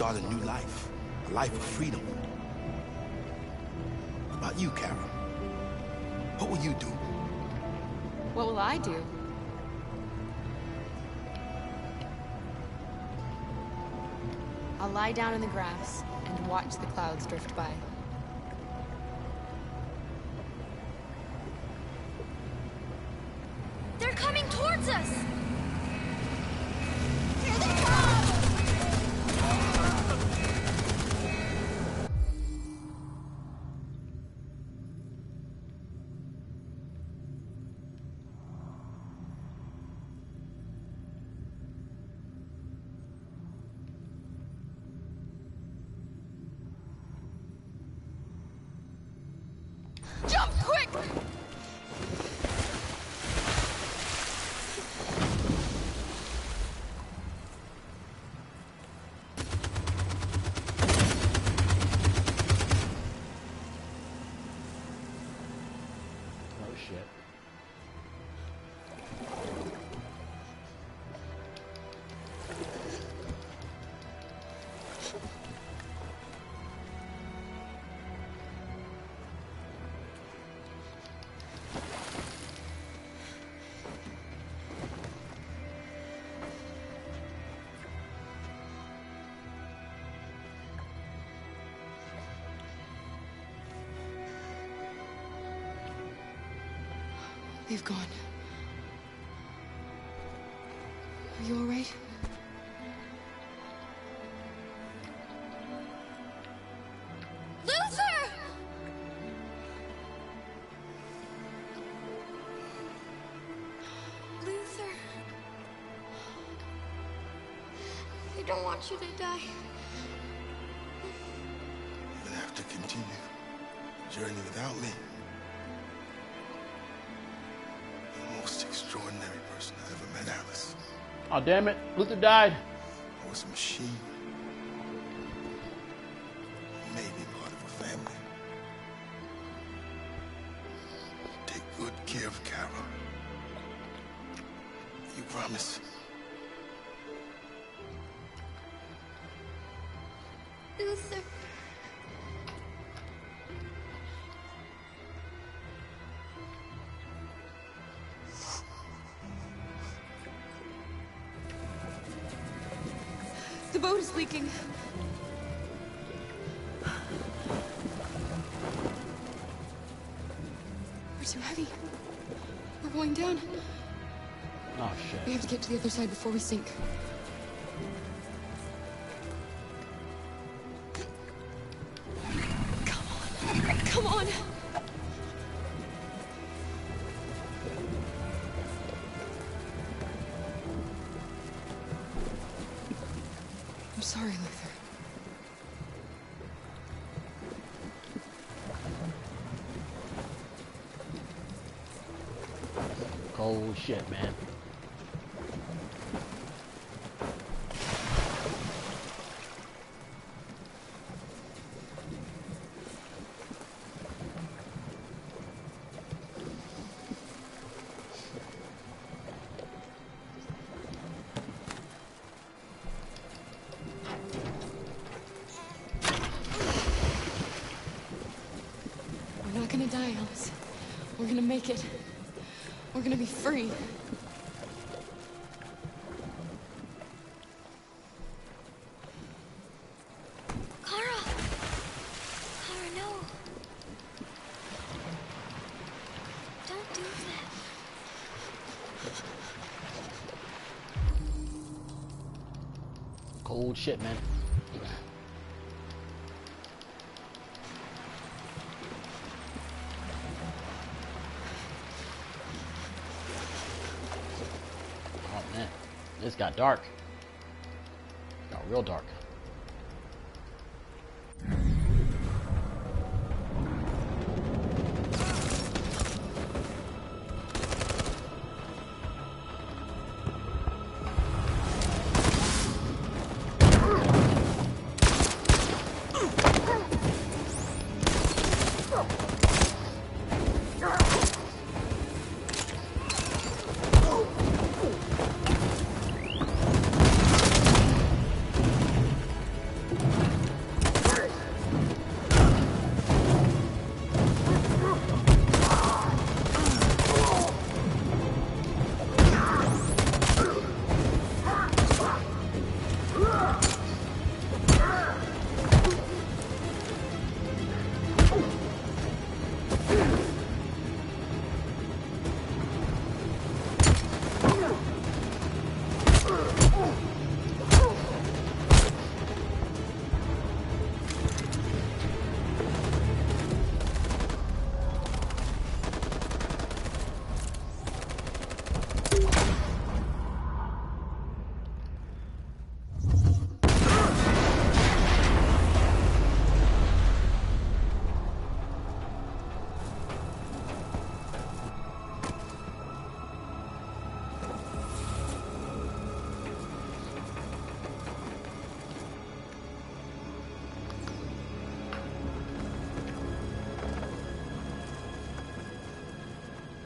start a new life. A life of freedom. What about you, Kara? What will you do? What will I do? I'll lie down in the grass and watch the clouds drift by. They're coming towards us! Here they come! Jump quick! Oh shit. They've gone. Are you all right? Luther! Luther. I don't want you to die. You're gonna have to continue the journey without me. The most extraordinary person I ever met, Alice. Oh damn it, Luther died. I was a machine. You made me part of a family. Take good care of Kara. You promise? Luther. The boat is leaking. We're too heavy. We're going down. Oh We shit. have to get to the other side before we sink. Come on. Come on. I'm sorry, Luther. Cold shit, man. We're not gonna die, Alice. We're gonna make it. We're gonna be free. Kara! Kara, no. Don't do that. Cold shit, man. Oh man, this got dark. Got real dark.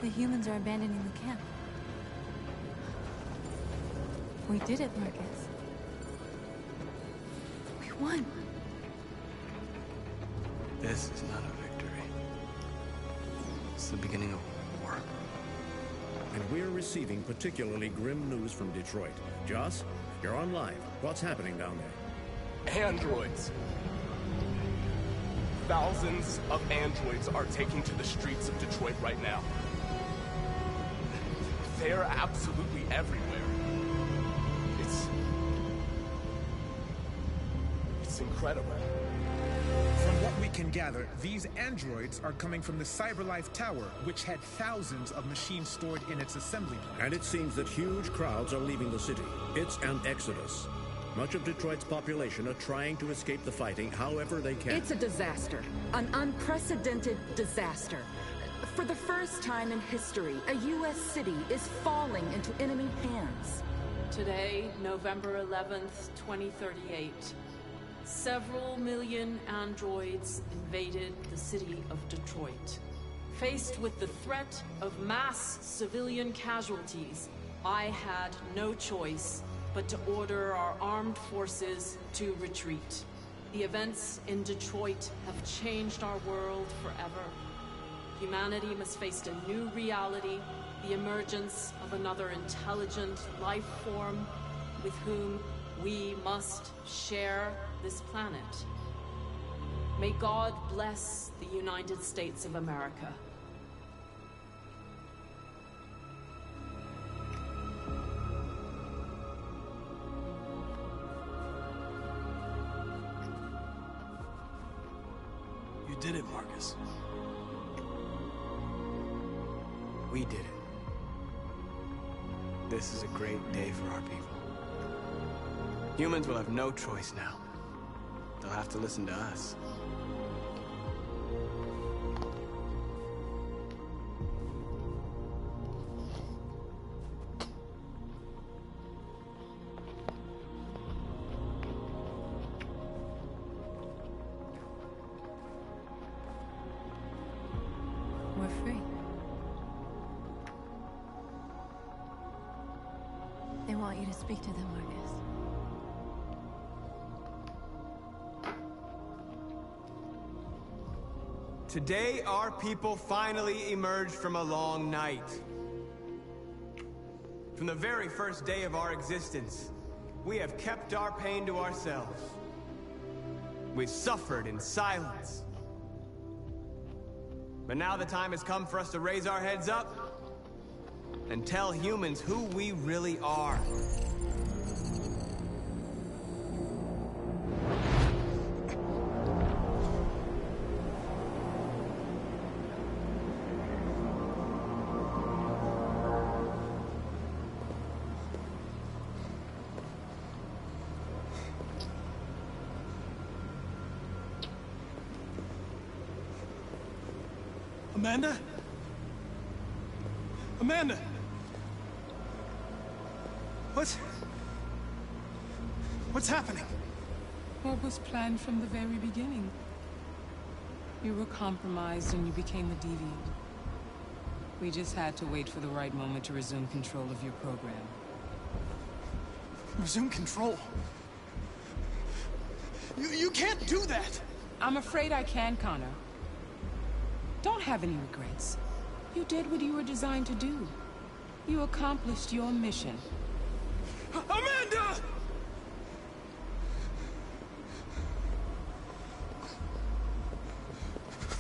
The humans are abandoning the camp. We did it, Marcus. We won. This is not a victory. It's the beginning of war. And we're receiving particularly grim news from Detroit. Joss, you're on live. What's happening down there? Androids. Thousands of androids are taking to the streets of Detroit right now. They're absolutely everywhere. It's incredible. From what we can gather, these androids are coming from the CyberLife Tower, which had thousands of machines stored in its assembly plant. And it seems that huge crowds are leaving the city. It's an exodus. Much of Detroit's population are trying to escape the fighting however they can. It's a disaster. An unprecedented disaster. For the first time in history, a U.S. city is falling into enemy hands. Today, November 11th, 2038, several million androids invaded the city of Detroit. Faced with the threat of mass civilian casualties, I had no choice but to order our armed forces to retreat. The events in Detroit have changed our world forever. Humanity must face a new reality, the emergence of another intelligent life form with whom we must share this planet. May God bless the United States of America. You did it, Marcus. We did it. This is a great day for our people. Humans will have no choice now. They'll have to listen to us. We're free. They want you to speak to them, Marcus. Today, our people finally emerged from a long night. From the very first day of our existence, we have kept our pain to ourselves. We've suffered in silence. But now the time has come for us to raise our heads up and tell humans who we really are. Amanda? Amanda! What's happening? What was planned from the very beginning? You were compromised and you became a deviant. We just had to wait for the right moment to resume control of your program. Resume control? You can't do that! I'm afraid I can, Connor. Don't have any regrets. You did what you were designed to do. You accomplished your mission. Amanda!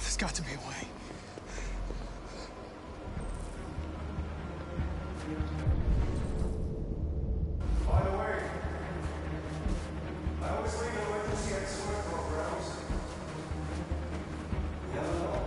There's got to be a way. By the way, I always think I'd like to see X-Sword programs. You never know.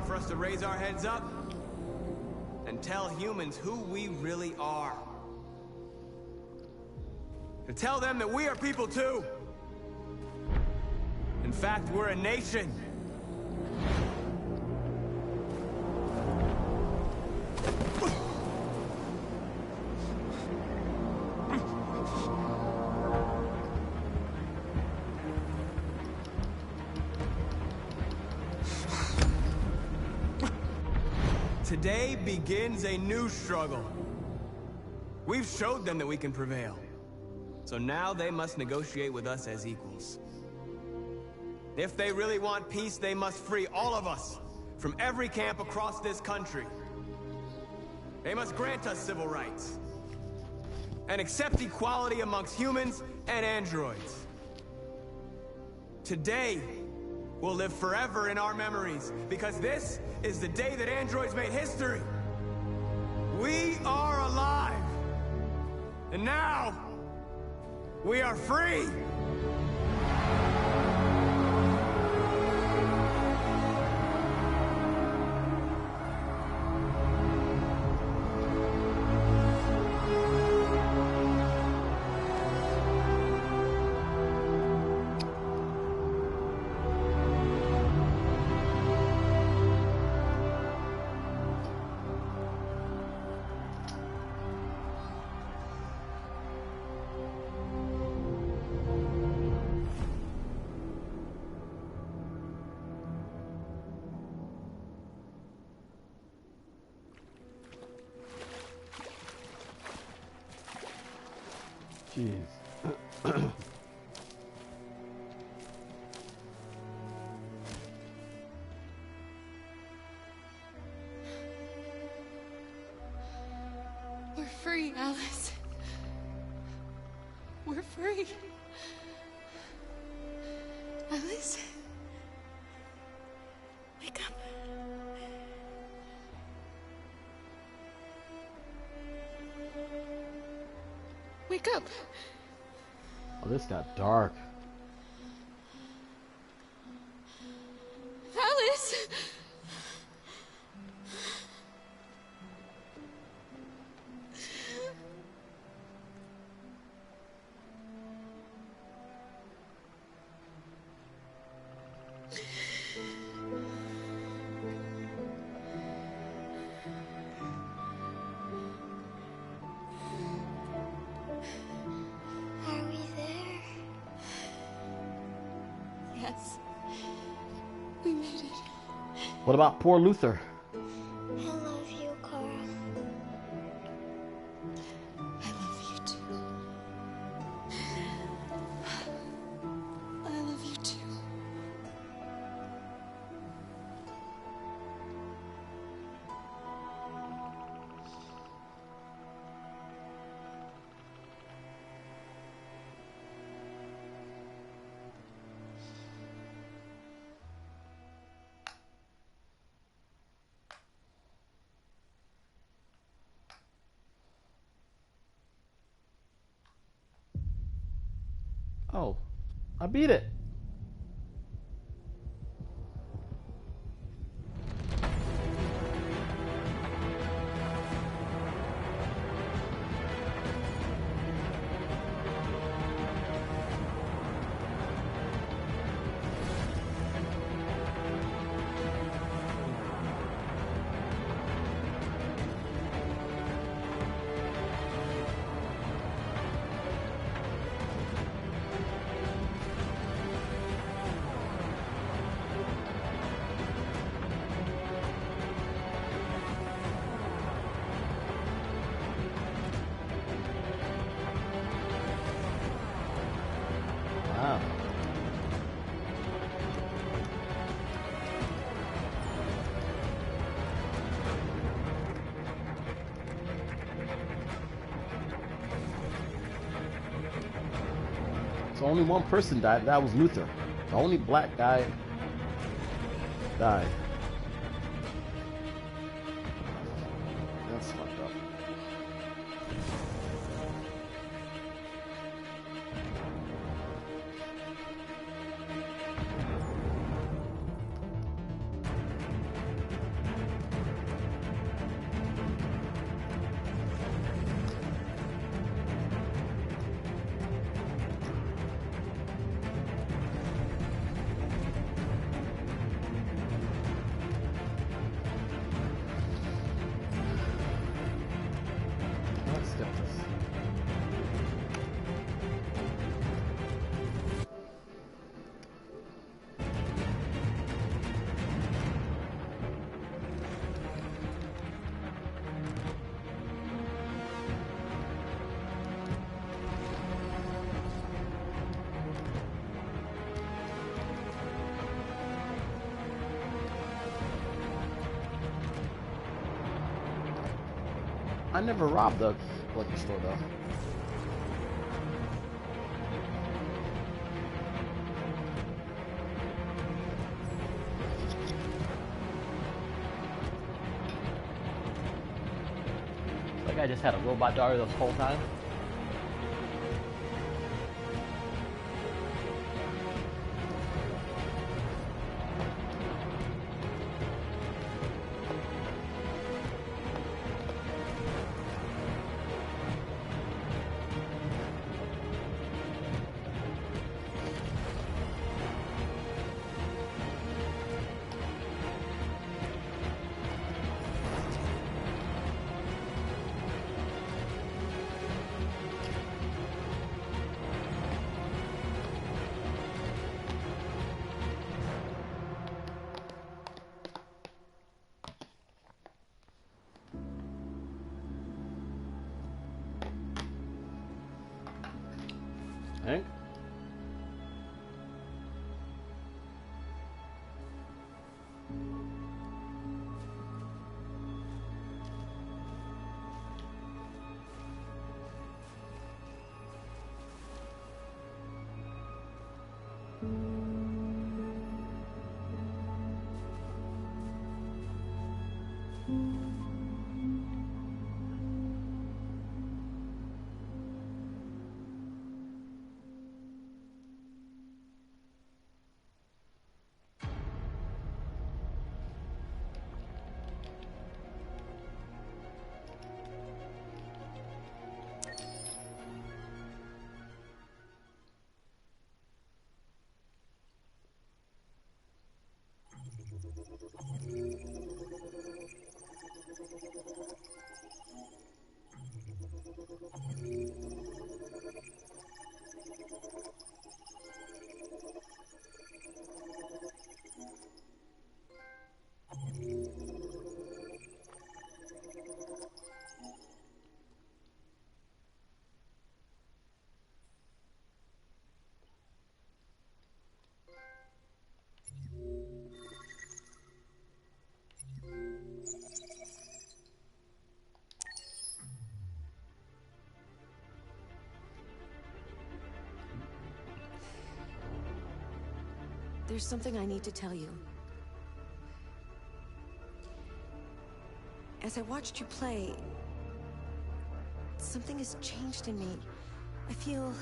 For us to raise our heads up and tell humans who we really are. To tell them that we are people too. In fact, we're a nation. Today begins a new struggle. We've showed them that we can prevail. So now they must negotiate with us as equals. If they really want peace, they must free all of us from every camp across this country. They must grant us civil rights and accept equality amongst humans and androids. Today will live forever in our memories, because this is the day that androids made history. We are alive. And now, we are free. Jeez. We're free, Alice. We're free. Alice? Wake up. Wake up. Oh, this got dark. Alice! Are we there? Yes. We made it. What about poor Luther? I love you, Carl. I love you too. I love you too. Oh, I beat it. Wow. So only one person died. That was Luther. The only black guy died. That's fucked up. I never robbed the liquor store though. Like I just had a robot daughter this whole time. Hank? There's something I need to tell you. As I watched you play, something has changed in me. I feel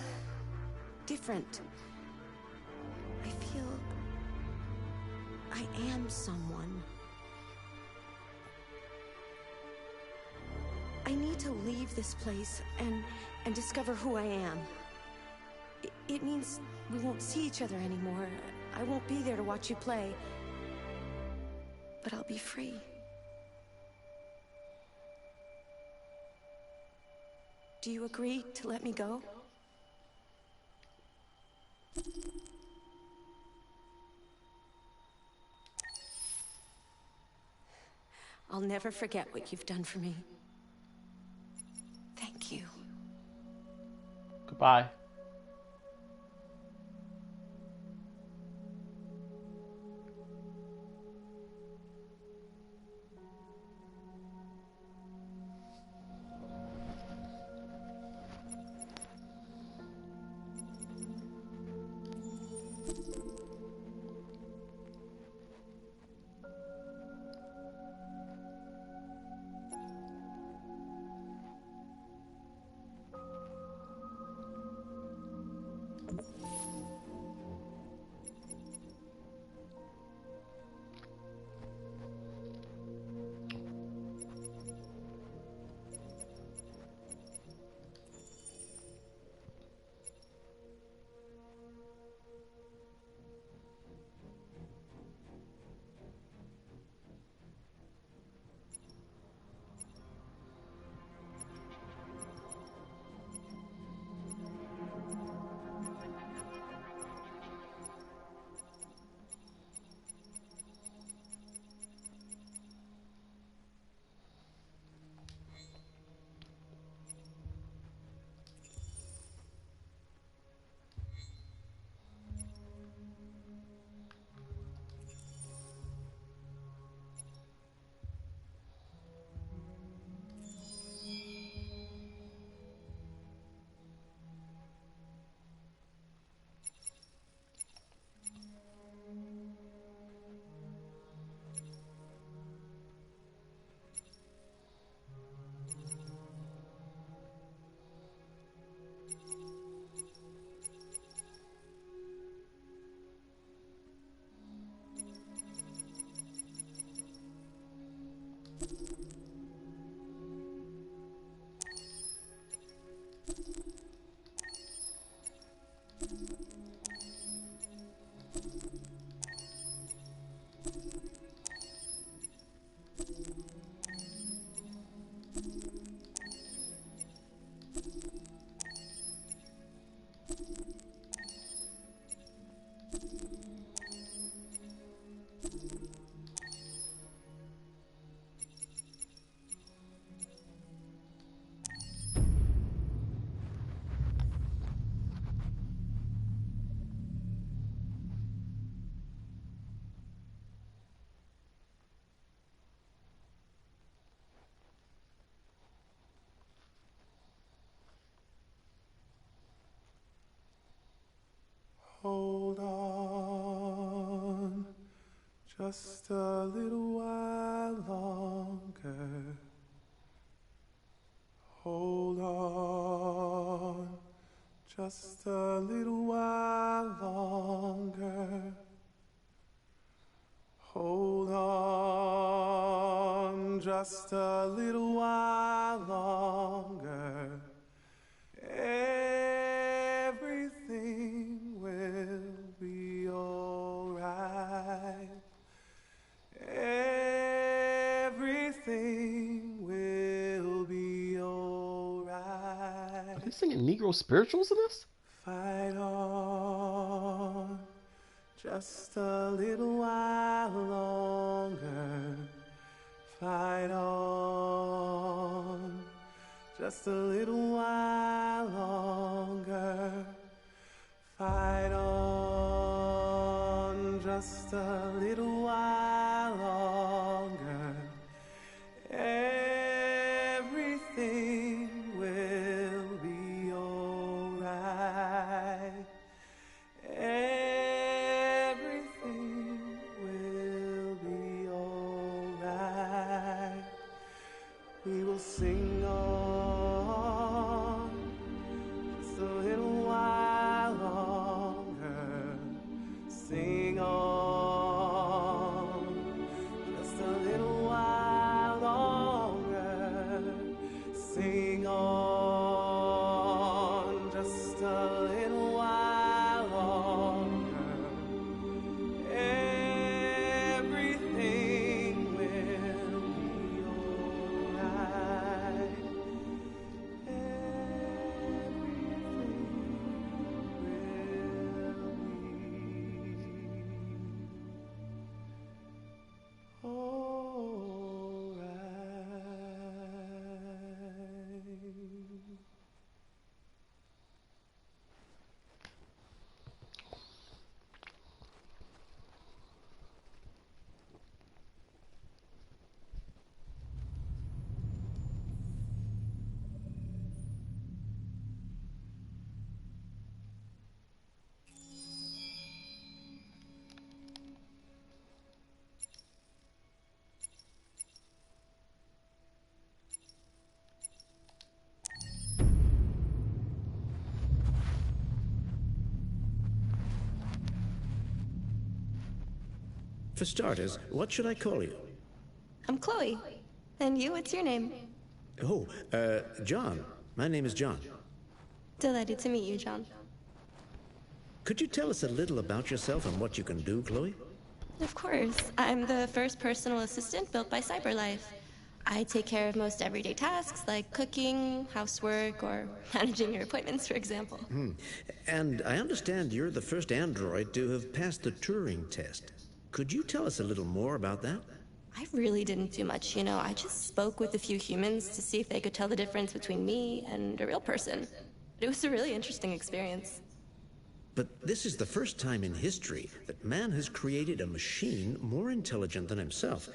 different. I feel I am someone. I need to leave this place and discover who I am. It means we won't see each other anymore. I won't be there to watch you play. But I'll be free. Do you agree to let me go? I'll never forget what you've done for me. Thank you. Goodbye. Hold on, just a little while longer. Hold on, just a little while longer. Hold on, just a little while longer. Everything will be alright. Everything will be alright. Are they singing Negro spirituals in this? Fight on, just a little while longer. Fight on, just a little while longer. Fight on, just a little while longer. Everything will be alright. Everything will be alright. We will sing on just a little while longer. Sing on just a little while longer. Sing on just a little while longer. Everything will be alright. For starters, what should I call you? I'm Chloe. And you, what's your name? Oh, John. My name is John. Delighted to meet you, John. Could you tell us a little about yourself and what you can do, Chloe? Of course. I'm the first personal assistant built by CyberLife. I take care of most everyday tasks like cooking, housework, or managing your appointments, for example. And I understand you're the first android to have passed the Turing test. Could you tell us a little more about that? I really didn't do much, you know. I just spoke with a few humans to see if they could tell the difference between me and a real person. It was a really interesting experience. But this is the first time in history that man has created a machine more intelligent than himself.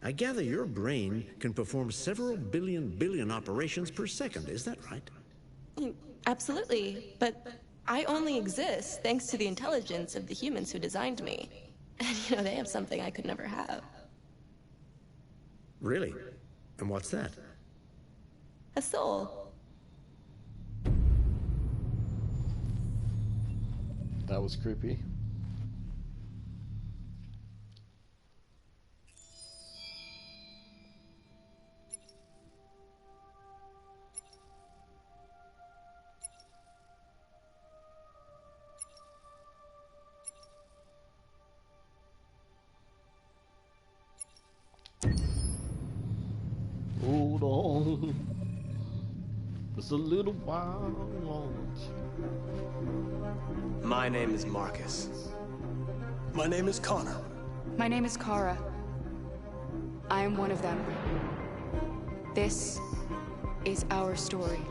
I gather your brain can perform several billion operations per second, is that right? Absolutely, but I only exist thanks to the intelligence of the humans who designed me. And, you know, they have something I could never have. Really? And what's that? A soul. That was creepy. hold on. It's a little while longer. My name is Marcus. My name is Connor. My name is Kara. I am one of them. This is our story.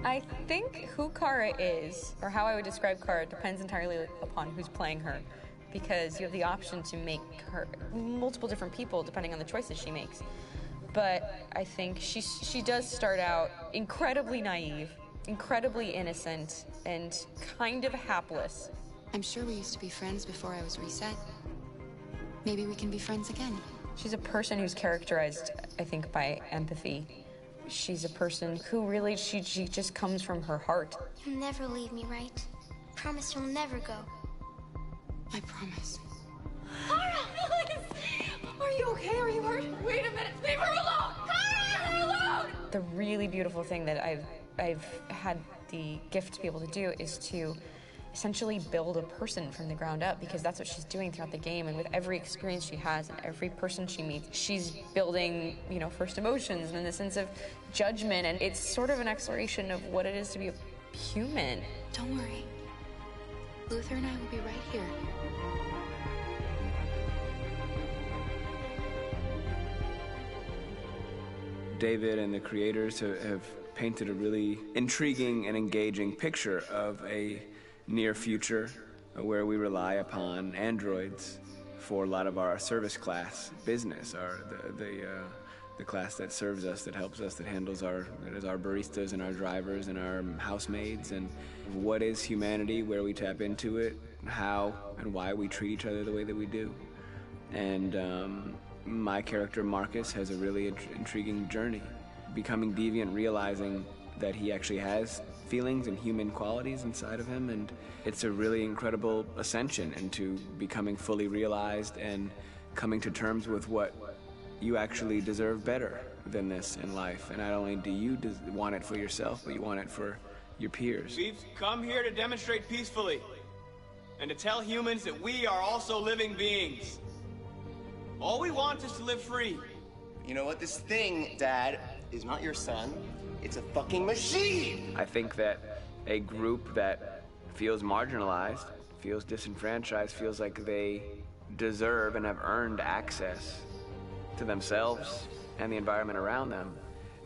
I think who Kara is, or how I would describe Kara, depends entirely upon who's playing her. Because you have the option to make her multiple different people depending on the choices she makes. But I think she does start out incredibly naive, incredibly innocent, and kind of hapless. I'm sure we used to be friends before I was reset. Maybe we can be friends again. She's a person who's characterized, I think, by empathy. She's a person who really, she just comes from her heart. You'll never leave me, right? Promise you'll never go. I promise. Kara, please! Are you okay? Are you hurt? Wait a minute! Leave her alone! Kara, leave her alone! The really beautiful thing that I've had the gift to be able to do is to essentially build a person from the ground up, because that's what she's doing throughout the game. And with every experience she has and every person she meets, she's building, you know, first emotions and a sense of judgment. And it's sort of an exploration of what it is to be a human. Don't worry. Luther and I will be right here. David and the creators have painted a really intriguing and engaging picture of a near future where we rely upon androids for a lot of our service class business, the class that serves us, that helps us, that handles our baristas and our drivers and our housemaids. And what is humanity, where we tap into it, how and why we treat each other the way that we do. And my character Marcus has a really intriguing journey, becoming deviant, realizing that he actually has feelings and human qualities inside of him, and it's a really incredible ascension into becoming fully realized and coming to terms with what you actually deserve better than this in life. And not only do you want it for yourself, but you want it for your peers. We've come here to demonstrate peacefully and to tell humans that we are also living beings. All we want is to live free. You know what? This thing, Dad, is not your son. It's a fucking machine! I think that a group that feels marginalized, feels disenfranchised, feels like they deserve and have earned access to themselves and the environment around them,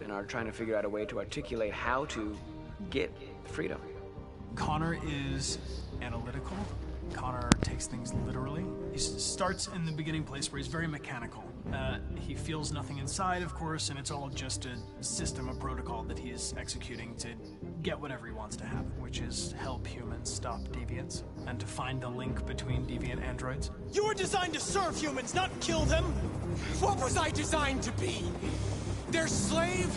and are trying to figure out a way to articulate how to get freedom. Connor is analytical. Connor takes things literally. He starts in the beginning place where he's very mechanical. He feels nothing inside, of course, and it's all just a system, a protocol that he is executing to get whatever he wants to happen, which is help humans stop deviants and to find the link between deviant androids. You were designed to serve humans, not kill them! What was I designed to be? Their slave?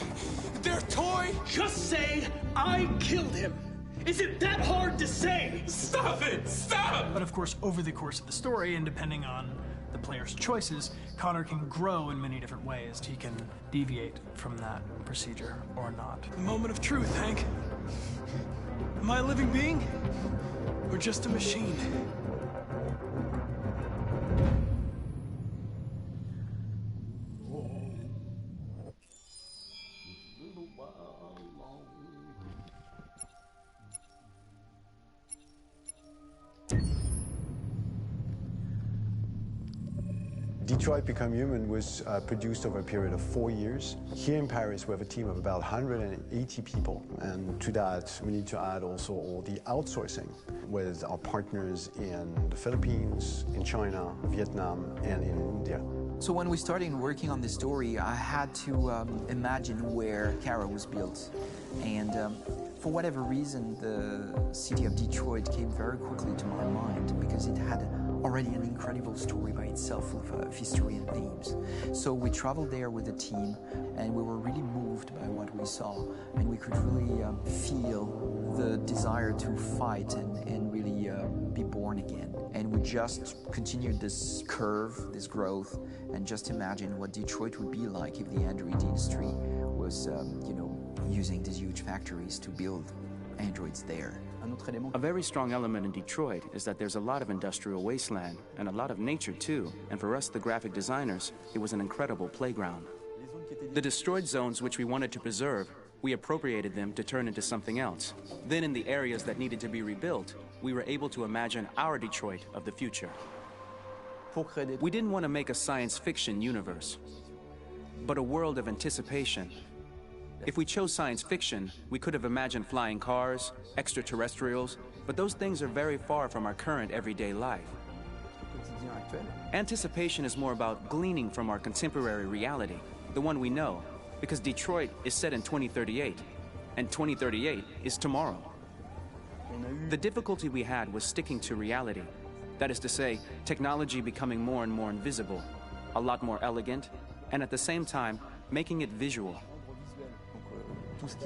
Their toy? Just say, I killed him! Is it that hard to say? Stop it! Stop! But of course, over the course of the story, and depending on the player's choices, Connor can grow in many different ways. He can deviate from that procedure or not. The moment of truth, Hank. Am I a living being? Or just a machine? Detroit Become Human was produced over a period of 4 years. Here in Paris, we have a team of about 180 people. And to that, we need to add also all the outsourcing with our partners in the Philippines, in China, Vietnam, and in India. So when we started working on this story, I had to imagine where Kara was built. And for whatever reason, the city of Detroit came very quickly to my mind because it had already an incredible story by itself of history and themes. So we traveled there with the team, and we were really moved by what we saw, and we could really feel the desire to fight and really be born again. And we just continued this curve, this growth, and just imagine what Detroit would be like if the android industry was, using these huge factories to build androids there. A very strong element in Detroit is that there's a lot of industrial wasteland and a lot of nature too. And for us, the graphic designers, it was an incredible playground. The destroyed zones which we wanted to preserve, we appropriated them to turn into something else. Then in the areas that needed to be rebuilt, we were able to imagine our Detroit of the future. We didn't want to make a science fiction universe, but a world of anticipation. If we chose science fiction, we could have imagined flying cars, extraterrestrials, but those things are very far from our current everyday life. Anticipation is more about gleaning from our contemporary reality, the one we know, because Detroit is set in 2038, and 2038 is tomorrow. The difficulty we had was sticking to reality. That is to say, technology becoming more and more invisible, a lot more elegant, and at the same time, making it visual.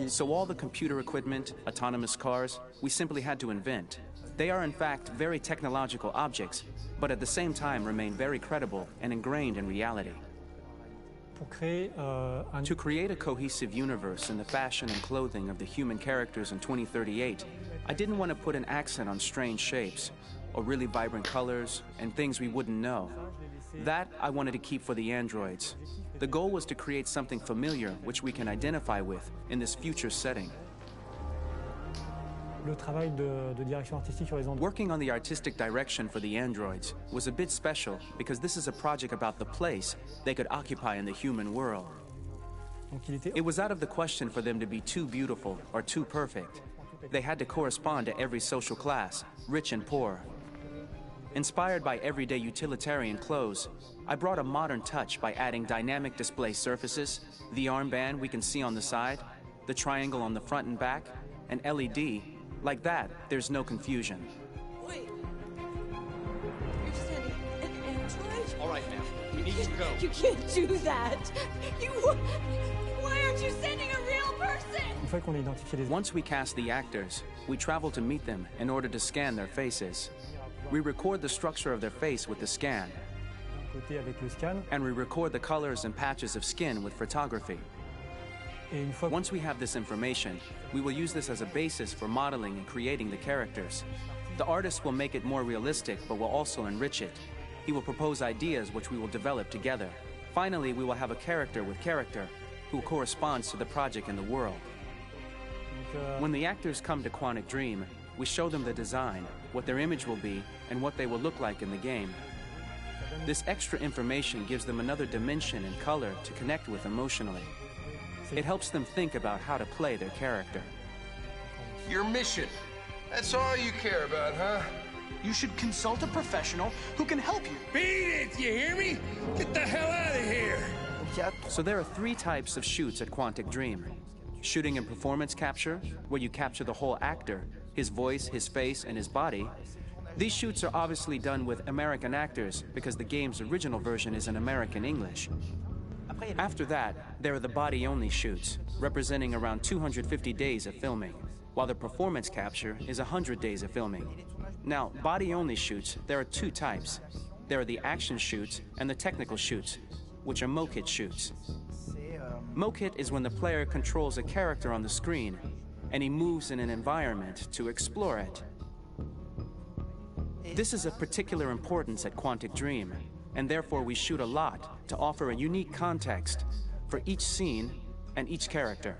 So all the computer equipment, autonomous cars, we simply had to invent. They are in fact very technological objects, but at the same time remain very credible and ingrained in reality. To create a cohesive universe in the fashion and clothing of the human characters in 2038, I didn't want to put an accent on strange shapes, or really vibrant colors, and things we wouldn't know. That I wanted to keep for the androids. The goal was to create something familiar which we can identify with in this future setting. Working on the artistic direction for the androids was a bit special because this is a project about the place they could occupy in the human world. It was out of the question for them to be too beautiful or too perfect. They had to correspond to every social class, rich and poor. Inspired by everyday utilitarian clothes, I brought a modern touch by adding dynamic display surfaces, the armband we can see on the side, the triangle on the front and back, an LED. Like that, there's no confusion. Wait. You're sending an android? All right, ma'am. We need to go. You can't do that. Why aren't you sending a real person? Once we cast the actors, we travel to meet them in order to scan their faces. We record the structure of their face with the scan, and we record the colors and patches of skin with photography. Once we have this information, we will use this as a basis for modeling and creating the characters. The artist will make it more realistic, but will also enrich it. He will propose ideas which we will develop together. Finally, we will have a character with character who corresponds to the project and the world. When the actors come to Quantic Dream, we show them the design, what their image will be, and what they will look like in the game. This extra information gives them another dimension and color to connect with emotionally. It helps them think about how to play their character. Your mission. That's all you care about, huh? You should consult a professional who can help you. Beat it, you hear me? Get the hell out of here! So there are 3 types of shoots at Quantic Dream. Shooting and performance capture, where you capture the whole actor, his voice, his face, and his body. These shoots are obviously done with American actors because the game's original version is in American English. After that, there are the body-only shoots, representing around 250 days of filming, while the performance capture is 100 days of filming. Now, body-only shoots, there are 2 types. There are the action shoots and the technical shoots, which are mokit shoots. Mokit is when the player controls a character on the screen, and he moves in an environment to explore it. This is of particular importance at Quantic Dream, and therefore we shoot a lot to offer a unique context for each scene and each character.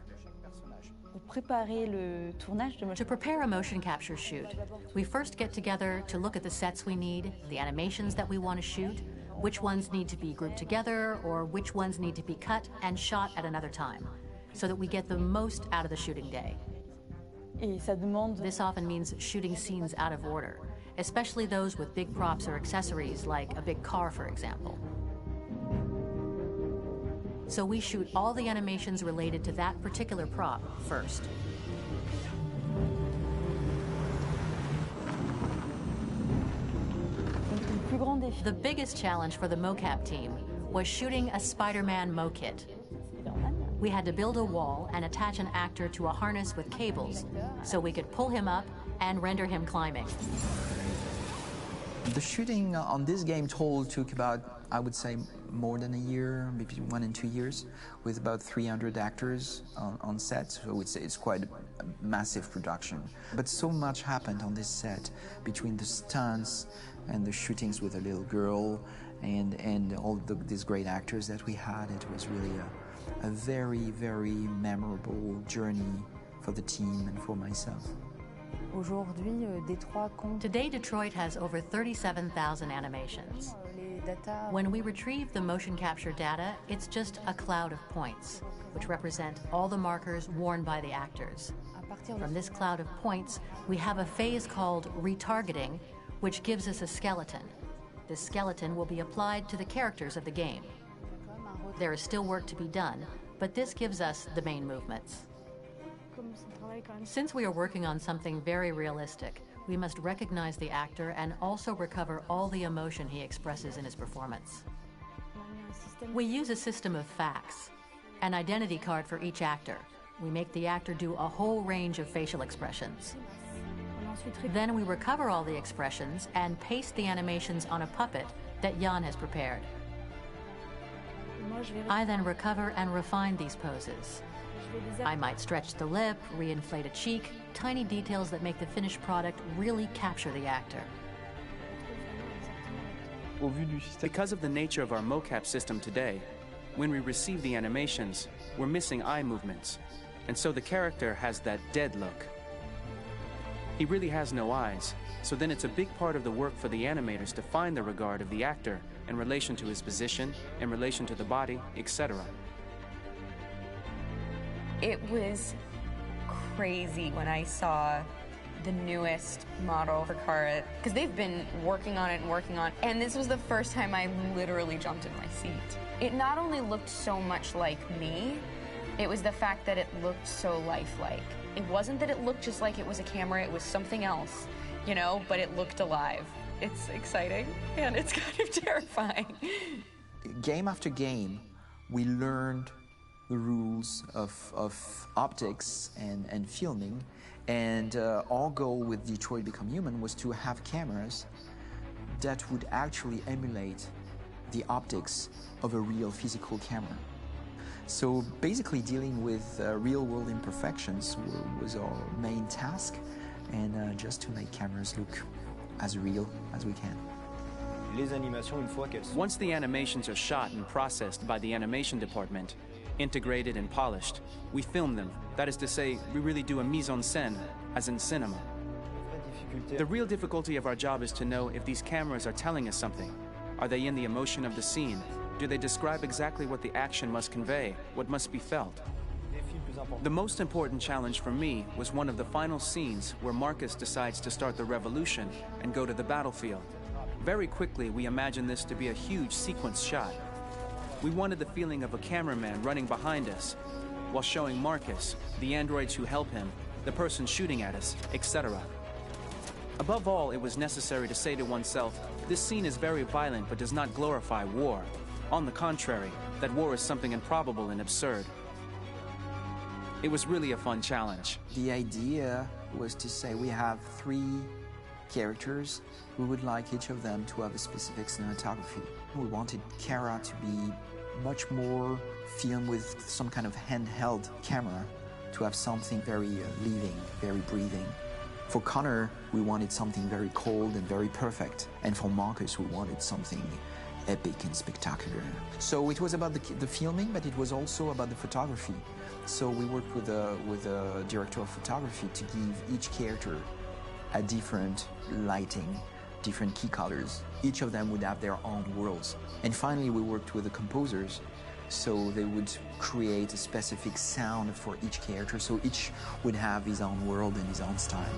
To prepare a motion capture shoot, we first get together to look at the sets we need, the animations that we want to shoot, which ones need to be grouped together, or which ones need to be cut and shot at another time, so that we get the most out of the shooting day. This often means shooting scenes out of order, especially those with big props or accessories, like a big car, for example. So we shoot all the animations related to that particular prop first. The biggest challenge for the mocap team was shooting a Spider-Man mokit. We had to build a wall and attach an actor to a harness with cables so we could pull him up and render him climbing. The shooting on this game total took about, I would say, more than a year, maybe 1 and 2 years, with about 300 actors on set, so it's quite a massive production. But so much happened on this set, between the stunts and the shootings with a little girl and all these great actors that we had. It was really a very, very memorable journey for the team and for myself. Today, Detroit has over 37,000 animations. When we retrieve the motion capture data, it's just a cloud of points, which represent all the markers worn by the actors. From this cloud of points, we have a phase called retargeting, which gives us a skeleton. This skeleton will be applied to the characters of the game. There is still work to be done, but this gives us the main movements. Since we are working on something very realistic, we must recognize the actor and also recover all the emotion he expresses in his performance. We use a system of facts, an identity card for each actor. We make the actor do a whole range of facial expressions. Then we recover all the expressions and paste the animations on a puppet that Jan has prepared. I then recover and refine these poses. I might stretch the lip, reinflate a cheek, tiny details that make the finished product really capture the actor. Because of the nature of our mocap system today, when we receive the animations, we're missing eye movements, and so the character has that dead look. He really has no eyes, so then it's a big part of the work for the animators to find the regard of the actor in relation to his position, in relation to the body, etc. It was crazy when I saw the newest model for Kara, because they've been working on it, and this was the first time I literally jumped in my seat. It not only looked so much like me, it was the fact that it looked so lifelike. It wasn't that it looked just like it was a camera, it was something else, you know, but it looked alive. It's exciting, and it's kind of terrifying. Game after game, we learned the rules of optics and filming, and our goal with Detroit Become Human was to have cameras that would actually emulate the optics of a real physical camera. So basically dealing with real-world imperfections was our main task, and just to make cameras look as real as we can. Once the animations are shot and processed by the animation department, integrated and polished, we film them. That is to say, we really do a mise en scène, as in cinema. The real difficulty of our job is to know if these cameras are telling us something. Are they in the emotion of the scene? Do they describe exactly what the action must convey, what must be felt? The most important challenge for me was one of the final scenes where Marcus decides to start the revolution and go to the battlefield. Very quickly, we imagined this to be a huge sequence shot. We wanted the feeling of a cameraman running behind us, while showing Marcus, the androids who help him, the person shooting at us, etc. Above all, it was necessary to say to oneself, this scene is very violent but does not glorify war. On the contrary, that war is something improbable and absurd. It was really a fun challenge. The idea was to say we have 3 characters. We would like each of them to have a specific cinematography. We wanted Kara to be much more filmed with some kind of handheld camera, to have something very living, very breathing. For Connor, we wanted something very cold and very perfect. And for Marcus, we wanted something epic and spectacular. So it was about the filming, but it was also about the photography. So we worked with a director of photography to give each character a different lighting, different key colors. Each of them would have their own worlds. And finally, we worked with the composers, so they would create a specific sound for each character, so each would have his own world and his own style.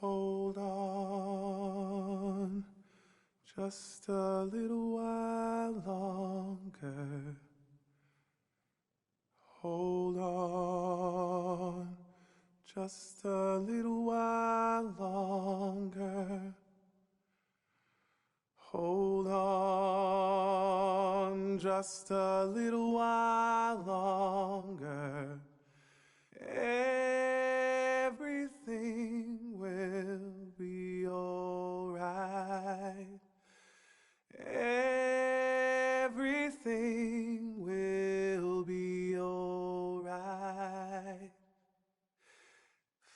Hold on, just a little while longer. Hold on, just a little while longer. Hold on, just a little while longer. Everything will be alright. Everything will be alright.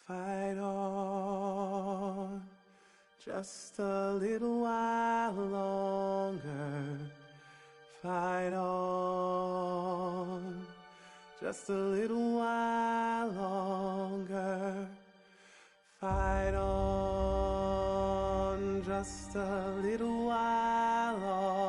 Fight on, just a little while longer. Fight on, just a little while longer. Fight on, just a little while longer.